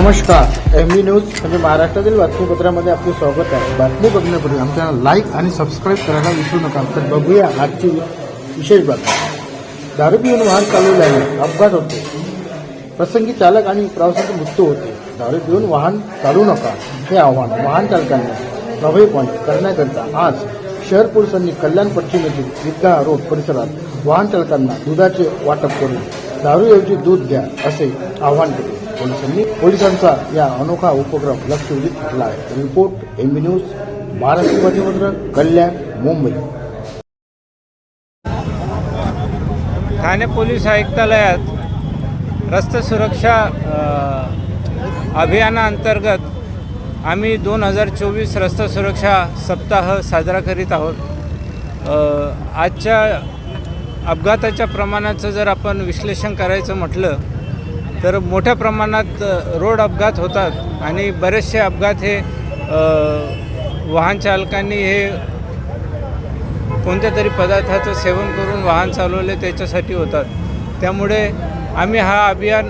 नमस्कार, M news म्हणजे महाराष्ट्रातील बातमीपत्रामध्ये आपले स्वागत आहे। बातमी बघण्यापूर्वी आमच्या लाईक आणि सबस्क्राईब करायला विसरू नका। तर बघूया आजची विशेष बातमी। दारू पिऊन वाहन चालवल्याने अपघात होते, प्रसंगी चालक आणि प्रवाशांचा मृत्यू होते। दारू पिऊन वाहन चालवू नका हे आवाहन वाहन चालकांना प्रभावीपणे करण्याकरिता आज शहर पोलिसांनी कल्याण पश्चिमेतील ईदगाह रोड परिसरात वाहन चालकांना दुधाचे वाटप करून दारूऐवजी दूध द्या असे आवाहन केले। पोलिसांचा या अनोखा उपक्रम लक्ष वेधून ठरला आहे। रिपोर्ट एम न्यूज, महाराष्ट्र बातमीपत्र, कल्याण, मुंबई। ठाणे पोलीस आयुक्तालयात रस्ते सुरक्षा अभियानाअंतर्गत आम्ही 2024 रस्ते सुरक्षा सप्ताह साजरा करीत आहोत। आजच्या अपघाताच्या प्रमाणाचं जर आपण विश्लेषण करायचं म्हटलं तर मोठ्या प्रमाणात रोड अपघात होतात आणि बरेचसे अपघात हे वाहन चालकांनी हे कोणत्या तरी पदार्थाचं सेवन करून वाहन चालवले त्याच्यासाठी होतात। त्यामुळे आम्ही हा अभियान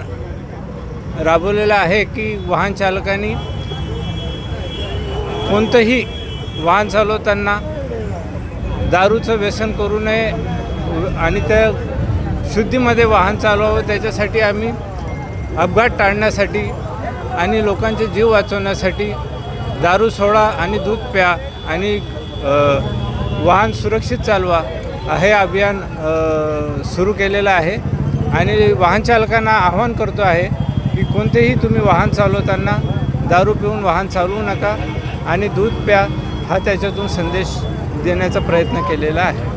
राबवलेला आहे की वाहन चालकांनी कोणतंही वाहन चालवताना दारूचं व्यसन करू नये आणि त्या शुद्धीमध्ये वाहन चालवावं। त्याच्यासाठी आम्ही अपघात टाळण्यासाठी आणि लोकांचे जीव वाचवण्यासाठी दारू सोडा आणि दूध प्या आणि वाहन सुरक्षित चालवा हे अभियान सुरू केलेलं आहे। आणि वाहन चालकांना आवाहन करतो आहे की कोणतेही तुम्ही वाहन चालवताना दारू पिऊन वाहन चालवू नका आणि दूध प्या हा त्याच्यातून संदेश देण्याचा प्रयत्न केलेला आहे।